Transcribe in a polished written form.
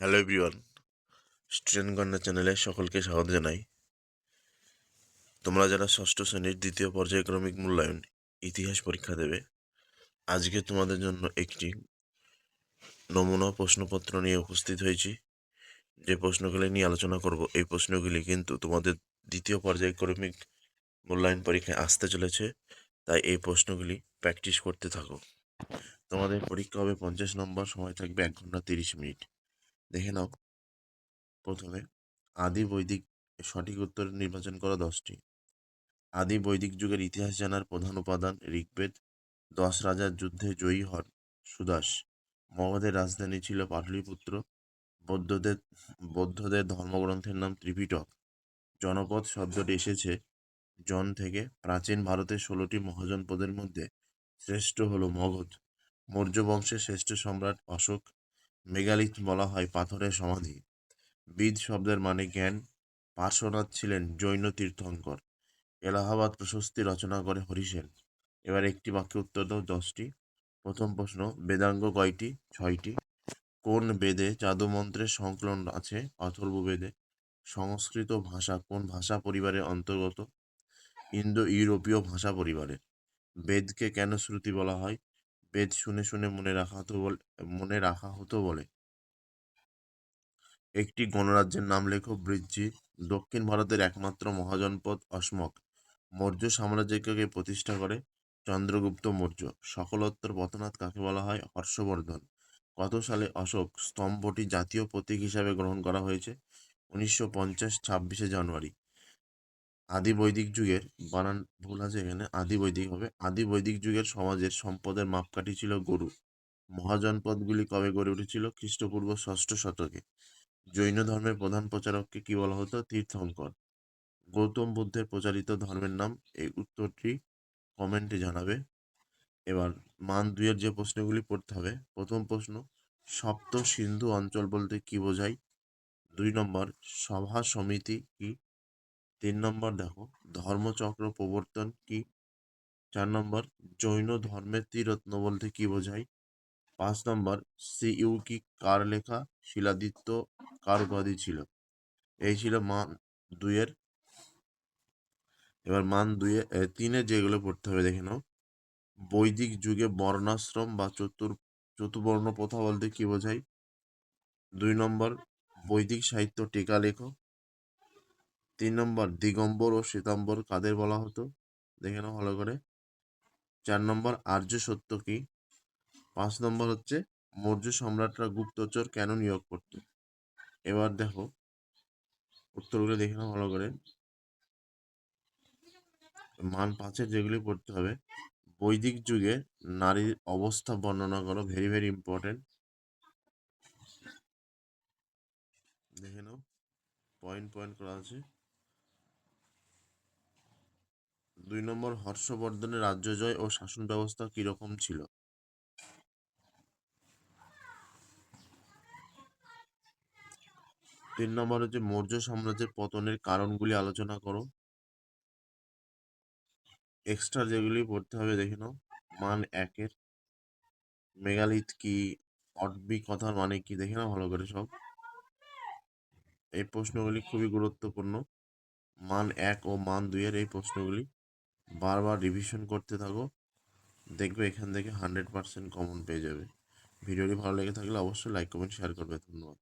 Hello everyone, student corner চ্যানেলে সকলকে স্বাগত জানাই। তোমরা যারা ষষ্ঠ শ্রেণীর দ্বিতীয় পর্যায়ক্রমিক মূল্যায়ন ইতিহাস পরীক্ষা দেবে, আজকে তোমাদের জন্য একটি নমুনা প্রশ্নপত্র নিয়ে উপস্থিত হয়েছি। যে প্রশ্নগুলি নিয়ে আলোচনা করব, এই প্রশ্নগুলি কিন্তু তোমাদের দ্বিতীয় পর্যায়ক্রমিক মূল্যায়ন পরীক্ষায় আসতে চলেছে, তাই এই প্রশ্নগুলি প্র্যাকটিস করতে থাকো। তোমাদের পরীক্ষা হবে 50 নম্বর, সময় থাকবে 1 ঘন্টা 30 মিনিট। দেখে নাও, প্রথমে আদি বৈদিক সঠিক উত্তর নির্বাচন করো 10টি। আদি বৈদিক যুগের ইতিহাস জানার প্রধান উপাদান ঋগ্বেদ। 10 রাজার যুদ্ধে জয়ী হন সুদাস। মগধের রাজধানী ছিল পাটলিপুত্র। বৌদ্ধদের বৌদ্ধদের ধর্মগ্রন্থের নাম ত্রিপিটক। জনপদ শব্দটি এসেছে জন থেকে। প্রাচীন ভারতের 16টি মহাজনপদের মধ্যে শ্রেষ্ঠ হল মগধ। মৌর্য বংশের শ্রেষ্ঠ সম্রাট অশোক। মেগালিথ বলা হয় পাথরের সমাধি। বিদ শব্দের মানে জ্ঞান। পার্শ্বনাথ ছিলেন জৈন তীর্থঙ্কর। এলাহাবাদ প্রশস্তি রচনা করে হরিসেন। এবার একটি বাক্যে উত্তর দাও 10টি। প্রথম প্রশ্ন, বেদাঙ্গ কয়টি? 6টি। কোন বেদে জাদুমন্ত্রের সংকলন আছে? অথর্ববেদে। সংস্কৃত ভাষা কোন ভাষা পরিবারের অন্তর্গত? ইন্দো ইউরোপীয় ভাষা পরিবারের। বেদকে কেন শ্রুতি বলা হয়? বেদ শুনে শুনে মনে রাখা হতো বলে। একটি গণরাজ্যের নাম লেখো। বৃজ্জি। দক্ষিণ ভারতের একমাত্র মহাজনপদ অসমক। মৌর্য সাম্রাজ্যকে প্রতিষ্ঠা করে চন্দ্রগুপ্ত মৌর্য। সকলোত্তর পথনাথ কাকে বলা হয়? হর্ষবর্ধন। কত সালে অশোক স্তম্ভটি জাতীয় প্রতীক হিসাবে গ্রহণ করা হয়েছে? 1950 26শে জানুয়ারি। আদি বৈদিক যুগের, বানান ভুল আছে এখানে, আদি বৈদিক হবে। আদি বৈদিক যুগের সমাজের সম্পদের মাপকাঠি ছিল গরু। মহাজনপদগুলি কবে গড়ে উঠেছিল? খ্রিস্টপূর্ব 6ষ্ঠ শতকে। জৈন ধর্মের প্রধান প্রচারককে কি বলা হতো? তীর্থঙ্কর। গৌতম বুদ্ধের প্রচারিত ধর্মের নাম? এই উত্তরটি কমেন্টে জানাবে। এবার মান 2-এর যে প্রশ্নগুলি পড়তে হবে। প্রথম প্রশ্ন, সপ্ত সিন্ধু অঞ্চল বলতে কি বোঝায়? 2 নম্বর, সভা সমিতি কি? 3 নম্বর দেখো, ধর্মচক্র প্রবর্তন কি? 4 নম্বর, জৈন ধর্মের ত্রিরত্ন বলতে কি বোঝায়? 5 নম্বর, সিইউকি কার লেখা? শিলাদিত্য কার উপাধি ছিল? এই ছিল মান 2-এর। এবার মান 3-এ যেগুলো পড়তে হবে দেখে নাও। বৈদিক যুগে বর্ণাশ্রম বা চতুর্বর্ণ প্রথা বলতে কি বোঝায়? 2 নম্বর, বৈদিক সাহিত্য টিকা লেখো। 3 নম্বর, দিগম্বর ও শ্বেতাম্বর কাদের বলা হতো? দেখে নাও ভালো করে। 4 নম্বর, আর্য সত্য কি? 5 নম্বর হচ্ছে মৌর্য সম্রাটরা গুপ্তচর কেন নিয়োগ করত? এবার দেখো উত্তরগুলো দেখে নাও ভালো করে। মান 5-এর যেগুলি পড়তে হবে। বৈদিক যুগে নারীর অবস্থা বর্ণনা করো। ভেরি ভেরি ইম্পর্টেন্ট, দেখে নাও, পয়েন্ট পয়েন্ট করা আছে। 2 নম্বর, হর্ষবর্ধনের রাজ্য জয় ও শাসন ব্যবস্থা কিরকম ছিল? 3 নম্বর হচ্ছে মৌর্য সাম্রাজ্যের পতনের কারণগুলি আলোচনা করো। এক্সট্রা যেগুলি পড়তে হবে দেখে নাও। মান 1-এর, মেগালিথ কি? অটবি কথার মানে কি? দেখে নাও ভালো করে সব। এই প্রশ্নগুলি খুবই গুরুত্বপূর্ণ। মান 1 ও মান 2-এর এই প্রশ্নগুলি বারবার রিভিশন করতে থাকো, দেখবে এখান থেকে 100% কমন পেয়ে যাবে। ভিডিওটি ভালো লেগে থাকলে অবশ্যই লাইক কমেন্ট শেয়ার করবে। ধন্যবাদ।